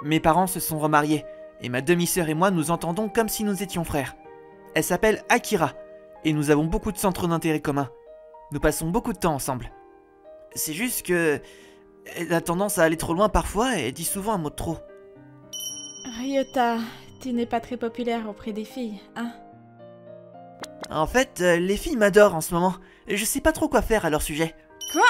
Mes parents se sont remariés, et ma demi-sœur et moi nous entendons comme si nous étions frères. Elle s'appelle Akira, et nous avons beaucoup de centres d'intérêt communs. Nous passons beaucoup de temps ensemble. C'est juste que... elle a tendance à aller trop loin parfois et dit souvent un mot de trop. Ryota, tu n'es pas très populaire auprès des filles, hein? En fait, les filles m'adorent en ce moment. Je sais pas trop quoi faire à leur sujet. Quoi?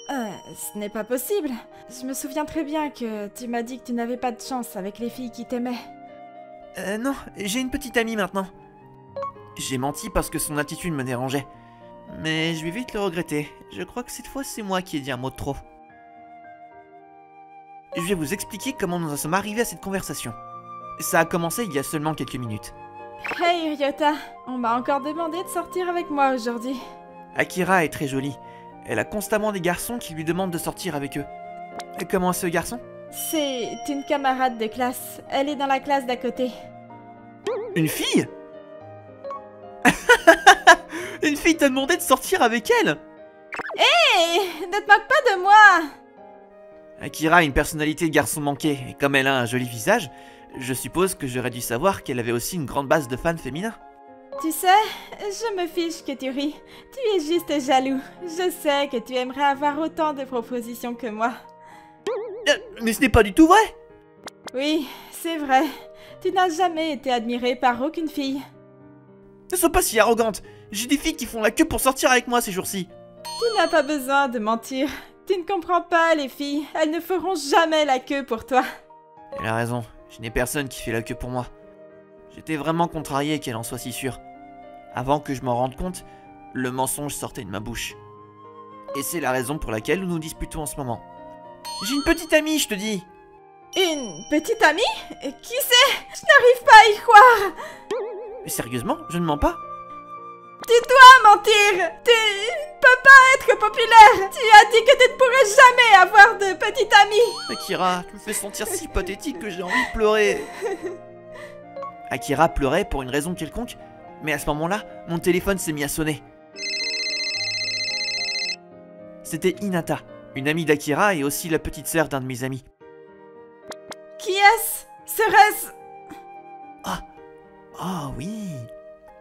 Ce n'est pas possible. Je me souviens très bien que tu m'as dit que tu n'avais pas de chance avec les filles qui t'aimaient. Non, j'ai une petite amie maintenant. J'ai menti parce que son attitude me dérangeait. Mais je vais vite le regretter. Je crois que cette fois c'est moi qui ai dit un mot de trop. Je vais vous expliquer comment nous en sommes arrivés à cette conversation. Ça a commencé il y a seulement quelques minutes. Hey Ryota, on m'a encore demandé de sortir avec moi aujourd'hui. Akira est très jolie. Elle a constamment des garçons qui lui demandent de sortir avec eux. Et comment est ce garçon? C'est une camarade de classe. Elle est dans la classe d'à côté. Une fille? Une fille t'a demandé de sortir avec elle? Hé, ne te moque pas de moi! Akira a une personnalité de garçon manqué, et comme elle a un joli visage, je suppose que j'aurais dû savoir qu'elle avait aussi une grande base de fans féminins. Tu sais, je me fiche que tu ris. Tu es juste jaloux. Je sais que tu aimerais avoir autant de propositions que moi. Mais ce n'est pas du tout vrai! Oui, c'est vrai. Tu n'as jamais été admiré par aucune fille. Ne sois pas si arrogante! J'ai des filles qui font la queue pour sortir avec moi ces jours-ci. Tu n'as pas besoin de mentir. Tu ne comprends pas les filles. Elles ne feront jamais la queue pour toi. Elle a raison, je n'ai personne qui fait la queue pour moi. J'étais vraiment contrarié qu'elle en soit si sûre. Avant que je m'en rende compte, le mensonge sortait de ma bouche. Et c'est la raison pour laquelle nous nous disputons en ce moment. J'ai une petite amie, je te dis. Une petite amie? Qui c'est? Je n'arrive pas à y croire. Mais sérieusement, je ne mens pas. Tu dois mentir. Tu ne peux pas être populaire. Tu as dit que tu ne pourrais jamais avoir de petite amie. Akira, tu me fais sentir si pathétique que j'ai envie de pleurer. Akira pleurait pour une raison quelconque, mais à ce moment-là, mon téléphone s'est mis à sonner. C'était Hinata, une amie d'Akira et aussi la petite sœur d'un de mes amis. Qui est-ce? Serait-ce... Oh oui,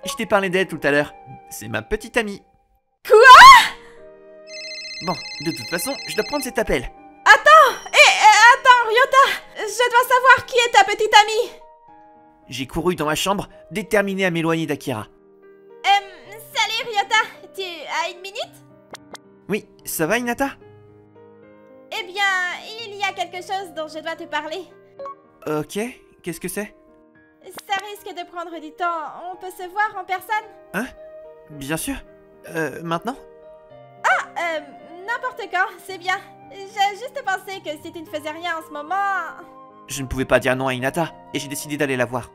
je t'ai parlé d'elle tout à l'heure. C'est ma petite amie. Quoi? Bon, de toute façon, je dois prendre cet appel. Attends, Ryota. Je dois savoir qui est ta petite amie. J'ai couru dans ma chambre, déterminé à m'éloigner d'Akira. Salut Ryota. Tu as une minute? Oui, ça va Hinata? Eh bien, il y a quelque chose dont je dois te parler. Ok, qu'est-ce que c'est? Ça risque de prendre du temps. On peut se voir en personne? Hein? Bien sûr. Maintenant? N'importe quand, c'est bien. J'ai juste pensé que si tu ne faisais rien en ce moment... Je ne pouvais pas dire non à Hinata, et j'ai décidé d'aller la voir.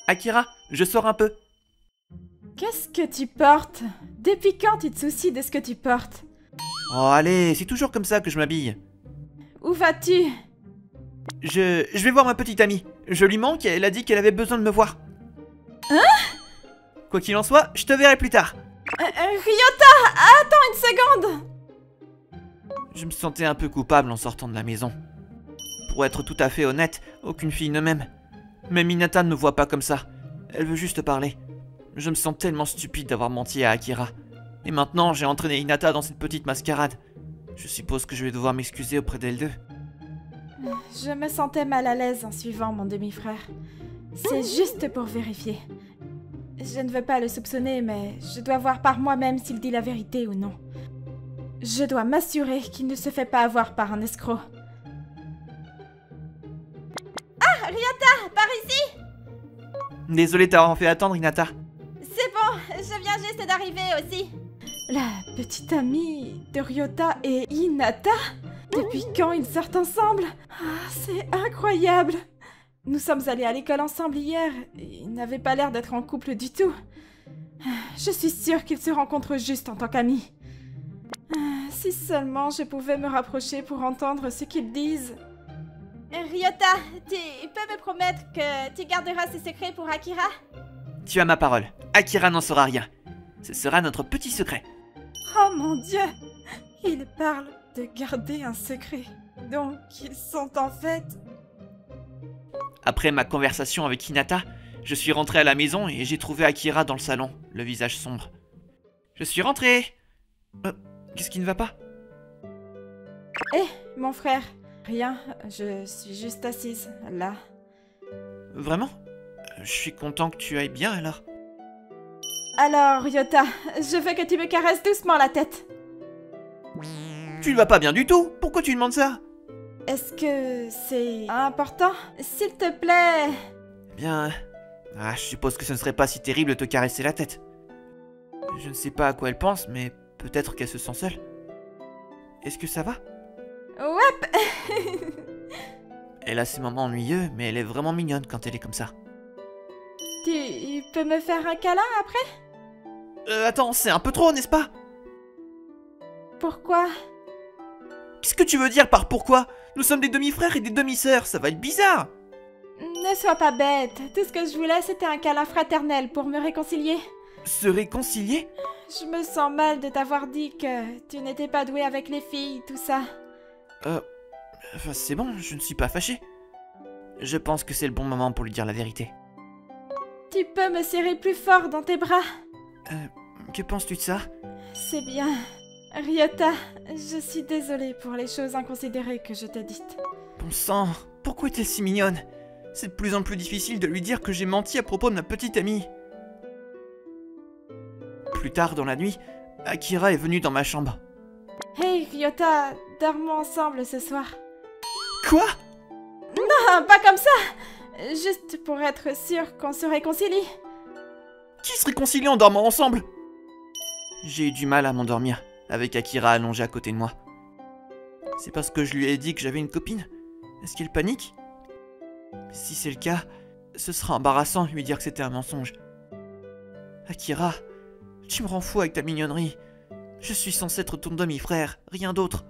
Akira, je sors un peu. Qu'est-ce que tu portes? Depuis quand tu te soucies de ce que tu portes? Oh allez, c'est toujours comme ça que je m'habille. Où vas-tu? Je vais voir ma petite amie. Je lui manque et elle a dit qu'elle avait besoin de me voir. Hein? Quoi qu'il en soit, je te verrai plus tard. Ryota, attends une seconde. Je me sentais un peu coupable en sortant de la maison. Pour être tout à fait honnête, aucune fille ne m'aime. Même Hinata ne me voit pas comme ça. Elle veut juste parler. Je me sens tellement stupide d'avoir menti à Akira. Et maintenant, j'ai entraîné Hinata dans cette petite mascarade. Je suppose que je vais devoir m'excuser auprès d'elle deux. Je me sentais mal à l'aise en suivant mon demi-frère. C'est juste pour vérifier. Je ne veux pas le soupçonner, mais je dois voir par moi-même s'il dit la vérité ou non. Je dois m'assurer qu'il ne se fait pas avoir par un escroc. Ah, Ryota, par ici! Désolé t'avoir fait attendre, Hinata. C'est bon, je viens juste d'arriver aussi. La petite amie de Ryota et Hinata? Depuis quand ils sortent ensemble? Ah, c'est incroyable! Nous sommes allés à l'école ensemble hier, et ils n'avaient pas l'air d'être en couple du tout. Je suis sûre qu'ils se rencontrent juste en tant qu'amis. Si seulement je pouvais me rapprocher pour entendre ce qu'ils disent. Ryota, tu peux me promettre que tu garderas ce secret pour Akira? Tu as ma parole. Akira n'en saura rien. Ce sera notre petit secret. Oh mon Dieu! Il parle de garder un secret. Donc, ils sont en fait... Après ma conversation avec Hinata, je suis rentré à la maison et j'ai trouvé Akira dans le salon, le visage sombre. Je suis rentré. Qu'est-ce qui ne va pas? Mon frère, rien, je suis juste assise, là. Vraiment? Je suis content que tu ailles bien alors. Alors, Ryota, je veux que tu me caresses doucement la tête. Tu ne vas pas bien du tout. Pourquoi tu demandes ça? Est-ce que c'est important? S'il te plaît. Eh bien... je suppose que ce ne serait pas si terrible de te caresser la tête. Je ne sais pas à quoi elle pense, mais peut-être qu'elle se sent seule. Est-ce que ça va? Ouais. Elle a ses moments ennuyeux, mais elle est vraiment mignonne quand elle est comme ça. Tu peux me faire un câlin après? Attends, c'est un peu trop, n'est-ce pas? Pourquoi? Qu'est-ce que tu veux dire par pourquoi? Nous sommes des demi-frères et des demi-sœurs, ça va être bizarre. Ne sois pas bête. Tout ce que je voulais, c'était un câlin fraternel pour me réconcilier. Se réconcilier? Je me sens mal de t'avoir dit que tu n'étais pas doué avec les filles, tout ça. Enfin, c'est bon, je ne suis pas fâché. Je pense que c'est le bon moment pour lui dire la vérité. Tu peux me serrer plus fort dans tes bras? Que penses-tu de ça? C'est bien. Ryota, je suis désolée pour les choses inconsidérées que je t'ai dites. Bon sang, pourquoi est-elle si mignonne? C'est de plus en plus difficile de lui dire que j'ai menti à propos de ma petite amie. Plus tard dans la nuit, Akira est venue dans ma chambre. Hey Ryota, dormons ensemble ce soir. Quoi? Non, pas comme ça! Juste pour être sûr qu'on se réconcilie. Qui se réconcilie en dormant ensemble? J'ai eu du mal à m'endormir, avec Akira allongée à côté de moi. C'est parce que je lui ai dit que j'avais une copine? Est-ce qu'elle panique? Si c'est le cas, ce sera embarrassant de lui dire que c'était un mensonge. Akira, tu me rends fou avec ta mignonnerie. Je suis censé être ton demi-frère, rien d'autre.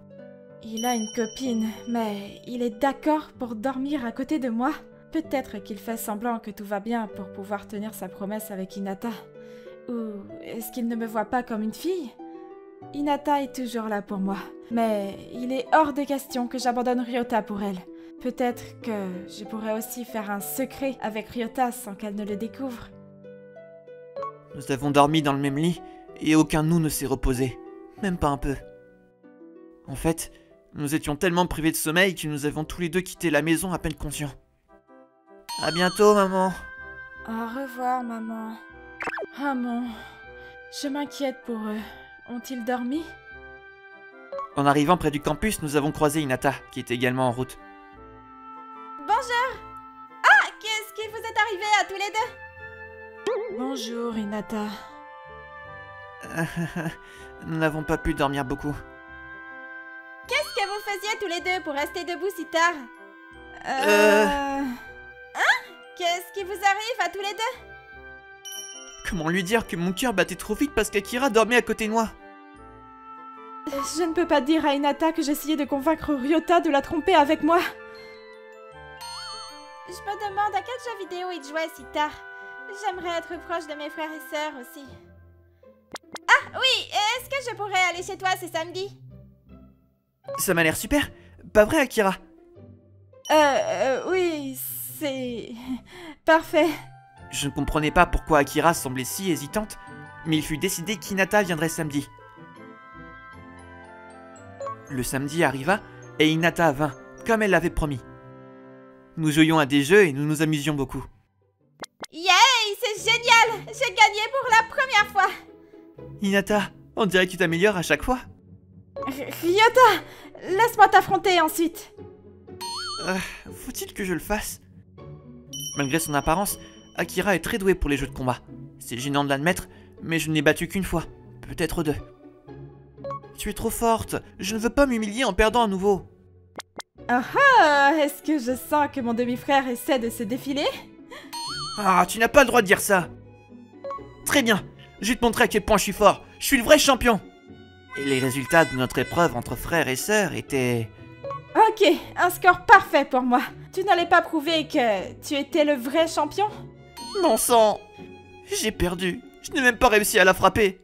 Il a une copine, mais il est d'accord pour dormir à côté de moi. Peut-être qu'il fait semblant que tout va bien pour pouvoir tenir sa promesse avec Hinata. Ou est-ce qu'il ne me voit pas comme une fille? Hinata est toujours là pour moi, mais il est hors de question que j'abandonne Ryota pour elle. Peut-être que je pourrais aussi faire un secret avec Ryota sans qu'elle ne le découvre. Nous avons dormi dans le même lit, et aucun de nous ne s'est reposé. Même pas un peu. En fait, nous étions tellement privés de sommeil que nous avons tous les deux quitté la maison à peine conscients. À bientôt, maman. Au revoir, maman. Ah mon... Je m'inquiète pour eux. Ont-ils dormi? En arrivant près du campus, nous avons croisé Hinata, qui était également en route. Bonjour! Ah! Qu'est-ce qui vous est arrivé à tous les deux? Bonjour, Hinata. Nous n'avons pas pu dormir beaucoup. Qu'est-ce que vous faisiez tous les deux pour rester debout si tard? Hein? Qu'est-ce qui vous arrive à tous les deux? Comment lui dire que mon cœur battait trop vite parce qu'Akira dormait à côté de moi? Je ne peux pas dire à Hinata que j'essayais de convaincre Ryota de la tromper avec moi. Je me demande à quel jeu vidéo il jouait si tard. J'aimerais être proche de mes frères et sœurs aussi. Ah oui, est-ce que je pourrais aller chez toi ce samedi? Ça m'a l'air super. Pas vrai, Akira? Oui, c'est... parfait. Je ne comprenais pas pourquoi Akira semblait si hésitante, mais il fut décidé qu'Hinata viendrait samedi. Le samedi arriva et Hinata vint, comme elle l'avait promis. Nous jouions à des jeux et nous nous amusions beaucoup. Yay, c'est génial! J'ai gagné pour la première fois! Hinata, on dirait que tu t'améliores à chaque fois. Ryota, laisse-moi t'affronter ensuite. Faut-il que je le fasse? Malgré son apparence, Akira est très douée pour les jeux de combat. C'est gênant de l'admettre, mais je ne l'ai battue qu'une fois, peut-être deux. Tu es trop forte, je ne veux pas m'humilier en perdant à nouveau. Est-ce que je sens que mon demi-frère essaie de se défiler? Ah, tu n'as pas le droit de dire ça. Très bien, je vais te montrer à quel point je suis fort, je suis le vrai champion. Et les résultats de notre épreuve entre frères et sœurs étaient... Ok, un score parfait pour moi. Tu n'allais pas prouver que tu étais le vrai champion? Mon sang, j'ai perdu, je n'ai même pas réussi à la frapper.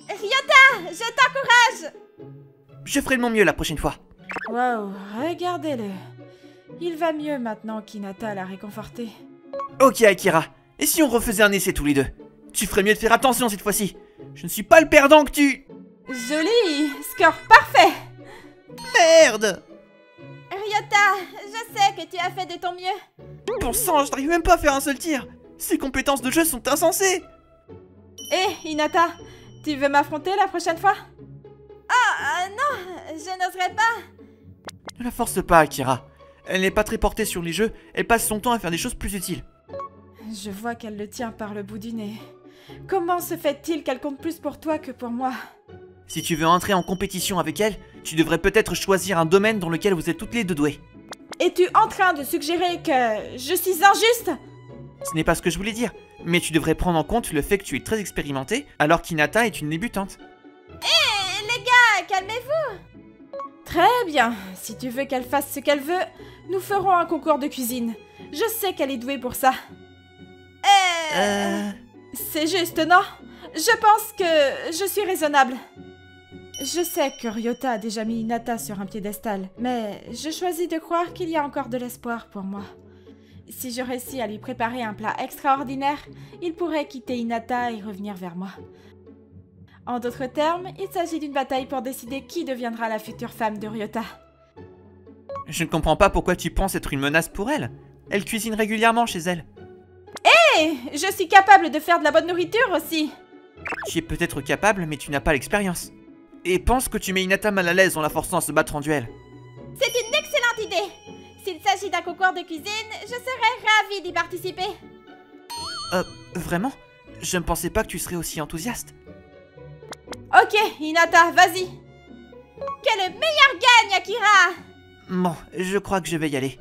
Ryota, je t'encourage! Je ferai de mon mieux la prochaine fois. Waouh, regardez-le. Il va mieux maintenant qu'Hinata l'a réconforté. Ok Akira, et si on refaisait un essai tous les deux? Tu ferais mieux de faire attention cette fois-ci. Je ne suis pas le perdant que tu... Joli, score parfait. Merde! Ryota, je sais que tu as fait de ton mieux. Bon sang, je n'arrive même pas à faire un seul tir. Ces compétences de jeu sont insensées. Hé, Hinata, tu veux m'affronter la prochaine fois? Ah, non, je n'oserais pas. Ne la force pas Akira. Elle n'est pas très portée sur les jeux, elle passe son temps à faire des choses plus utiles. Je vois qu'elle le tient par le bout du nez. Comment se fait-il qu'elle compte plus pour toi que pour moi? Si tu veux entrer en compétition avec elle, tu devrais peut-être choisir un domaine dans lequel vous êtes toutes les deux douées. Es-tu en train de suggérer que je suis injuste? Ce n'est pas ce que je voulais dire, mais tu devrais prendre en compte le fait que tu es très expérimentée, alors qu'Hinata est une débutante. Hé, les gars, calmez-vous. Très bien, si tu veux qu'elle fasse ce qu'elle veut, nous ferons un concours de cuisine. Je sais qu'elle est douée pour ça. C'est juste, non? Je pense que je suis raisonnable. Je sais que Ryota a déjà mis Hinata sur un piédestal, mais je choisis de croire qu'il y a encore de l'espoir pour moi. Si je réussis à lui préparer un plat extraordinaire, il pourrait quitter Hinata et revenir vers moi. En d'autres termes, il s'agit d'une bataille pour décider qui deviendra la future femme de Ryota. Je ne comprends pas pourquoi tu penses être une menace pour elle. Elle cuisine régulièrement chez elle. Hé, je suis capable de faire de la bonne nourriture aussi. Tu es peut-être capable, mais tu n'as pas l'expérience. Et pense que tu mets Hinata mal à l'aise en la forçant à se battre en duel. C'est une excellente idée. S'il s'agit d'un concours de cuisine, je serais ravie d'y participer. Vraiment? Je ne pensais pas que tu serais aussi enthousiaste. Ok, Hinata, vas-y. Que le meilleur gagne, Akira. Bon, je crois que je vais y aller.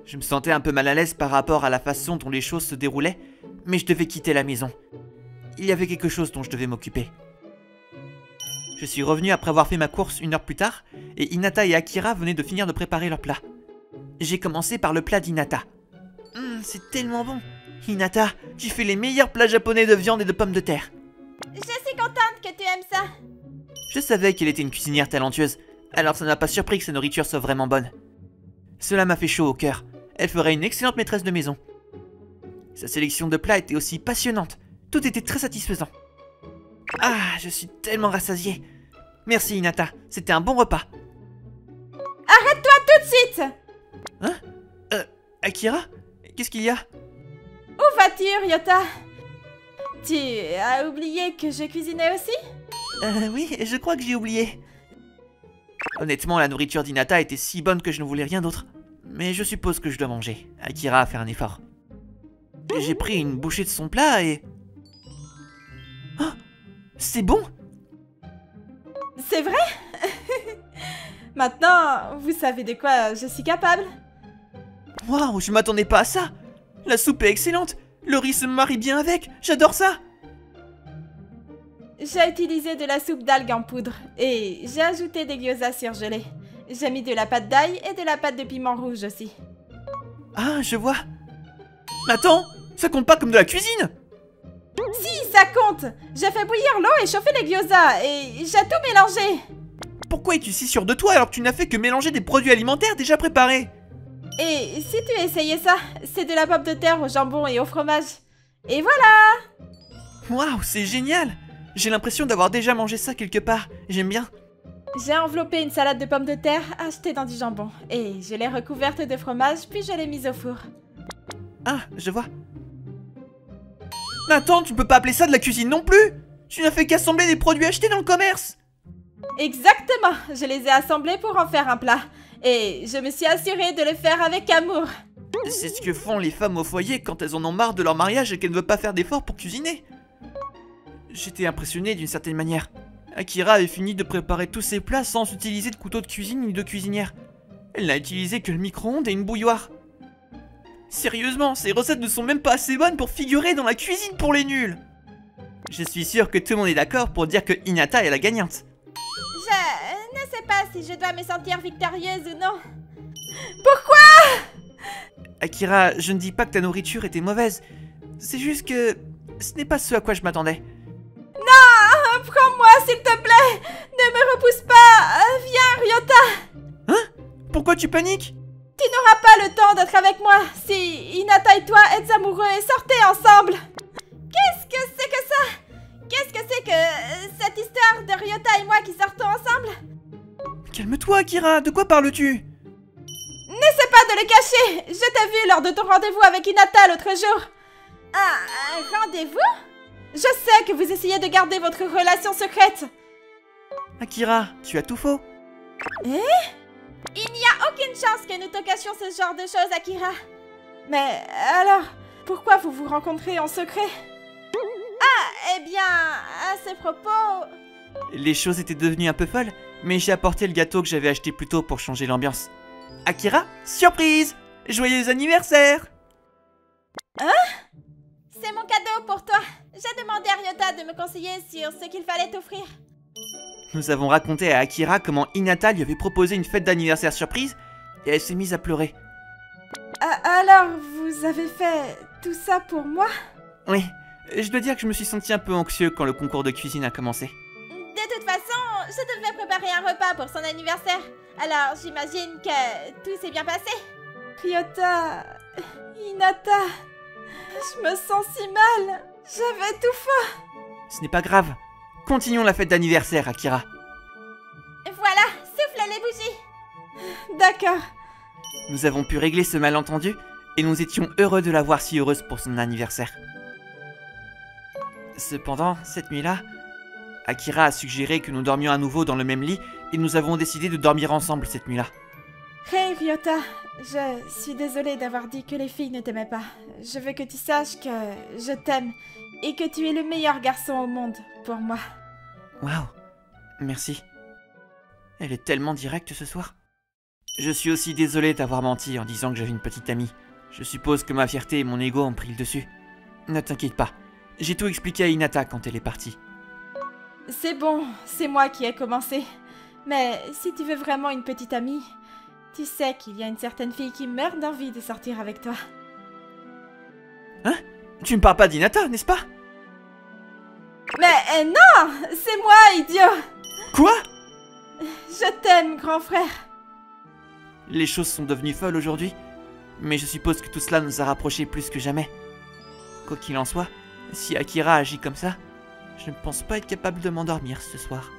Je me sentais un peu mal à l'aise par rapport à la façon dont les choses se déroulaient, mais je devais quitter la maison. Il y avait quelque chose dont je devais m'occuper. Je suis revenu après avoir fait ma course 1 heure plus tard, et Hinata et Akira venaient de finir de préparer leur plat. J'ai commencé par le plat d'Hinata. C'est tellement bon. Hinata, tu fais les meilleurs plats japonais de viande et de pommes de terre. Je suis contente que tu aimes ça. Je savais qu'elle était une cuisinière talentueuse, alors ça ne m'a pas surpris que sa nourriture soit vraiment bonne. Cela m'a fait chaud au cœur. Elle ferait une excellente maîtresse de maison. Sa sélection de plats était aussi passionnante. Tout était très satisfaisant. Ah, je suis tellement rassasié. Merci Hinata, c'était un bon repas. Arrête-toi tout de suite. Hein? Akira? Qu'est-ce qu'il y a? Où vas-tu, Ryota? Tu as oublié que je cuisinais aussi? Oui, je crois que j'ai oublié. Honnêtement, la nourriture d'Hinata était si bonne que je ne voulais rien d'autre. Mais je suppose que je dois manger. Akira a fait un effort. J'ai pris une bouchée de son plat et... Oh, c'est bon! C'est vrai? Maintenant, vous savez de quoi je suis capable? Waouh, je m'attendais pas à ça! La soupe est excellente! Le riz se marie bien avec! J'adore ça! J'ai utilisé de la soupe d'algues en poudre et j'ai ajouté des gyoza surgelés. J'ai mis de la pâte d'ail et de la pâte de piment rouge aussi. Ah, je vois! Attends! Ça compte pas comme de la cuisine! Si, ça compte! J'ai fait bouillir l'eau et chauffer les gyoza et j'ai tout mélangé! Pourquoi es-tu si sûr de toi alors que tu n'as fait que mélanger des produits alimentaires déjà préparés? Et si tu essayais ça, c'est de la pomme de terre au jambon et au fromage. Et voilà! Waouh, c'est génial! J'ai l'impression d'avoir déjà mangé ça quelque part. J'aime bien. J'ai enveloppé une salade de pommes de terre achetée dans du jambon. Et je l'ai recouverte de fromage, puis je l'ai mise au four. Ah, je vois. Attends, tu peux pas appeler ça de la cuisine non plus! Tu n'as fait qu'assembler des produits achetés dans le commerce! Exactement! Je les ai assemblés pour en faire un plat. Et je me suis assurée de le faire avec amour. C'est ce que font les femmes au foyer quand elles en ont marre de leur mariage et qu'elles ne veulent pas faire d'efforts pour cuisiner. J'étais impressionné d'une certaine manière. Akira avait fini de préparer tous ses plats sans utiliser de couteau de cuisine ni de cuisinière. Elle n'a utilisé que le micro-ondes et une bouilloire. Sérieusement, ces recettes ne sont même pas assez bonnes pour figurer dans la cuisine pour les nuls. Je suis sûr que tout le monde est d'accord pour dire que Hinata est la gagnante. Je ne sais pas si je dois me sentir victorieuse ou non. Pourquoi? Akira, je ne dis pas que ta nourriture était mauvaise. C'est juste que ce n'est pas ce à quoi je m'attendais. Non, prends-moi s'il te plaît. Ne me repousse pas. Viens, Ryota. Hein? Pourquoi tu paniques? Tu n'auras pas le temps d'être avec moi si Hinata et toi êtes amoureux et sortez ensemble. Qu'est-ce que c'est que ça? Qu'est-ce que c'est que cette histoire de Ryota et moi qui sortons ensemble? Calme-toi, Akira, de quoi parles-tu? N'essaie pas de le cacher. Je t'ai vu lors de ton rendez-vous avec Hinata l'autre jour. Un rendez-vous? Je sais que vous essayez de garder votre relation secrète. Akira, tu as tout faux. Il n'y a aucune chance que nous te cachions ce genre de choses, Akira. Mais alors, pourquoi vous vous rencontrez en secret? Ah, eh bien, à ce propos... Les choses étaient devenues un peu folles, mais j'ai apporté le gâteau que j'avais acheté plus tôt pour changer l'ambiance. Akira, surprise! Joyeux anniversaire! C'est mon cadeau pour toi. J'ai demandé à Ryota de me conseiller sur ce qu'il fallait t'offrir. Nous avons raconté à Akira comment Hinata lui avait proposé une fête d'anniversaire surprise et elle s'est mise à pleurer. Alors, vous avez fait tout ça pour moi? Oui, je dois dire que je me suis senti un peu anxieux quand le concours de cuisine a commencé. De toute façon, je devais préparer un repas pour son anniversaire. Alors, j'imagine que tout s'est bien passé. Ryota... Hinata... Je me sens si mal. J'avais tout faux. Ce n'est pas grave. Continuons la fête d'anniversaire, Akira. Voilà, souffle les bougies. D'accord. Nous avons pu régler ce malentendu et nous étions heureux de la voir si heureuse pour son anniversaire. Cependant, cette nuit-là, Akira a suggéré que nous dormions à nouveau dans le même lit et nous avons décidé de dormir ensemble cette nuit-là. Hey Ryota, je suis désolée d'avoir dit que les filles ne t'aimaient pas. Je veux que tu saches que je t'aime et que tu es le meilleur garçon au monde pour moi. Waouh, merci. Elle est tellement directe ce soir. Je suis aussi désolé d'avoir menti en disant que j'avais une petite amie. Je suppose que ma fierté et mon ego ont pris le dessus. Ne t'inquiète pas, j'ai tout expliqué à Hinata quand elle est partie. C'est bon, c'est moi qui ai commencé. Mais si tu veux vraiment une petite amie, tu sais qu'il y a une certaine fille qui meurt d'envie de sortir avec toi. Hein? Tu me parles pas d'Hinata, n'est-ce pas? Mais non! C'est moi, idiot! Quoi? Je t'aime, grand frère. Les choses sont devenues folles aujourd'hui, mais je suppose que tout cela nous a rapprochés plus que jamais. Quoi qu'il en soit, si Akira agit comme ça, je ne pense pas être capable de m'endormir ce soir.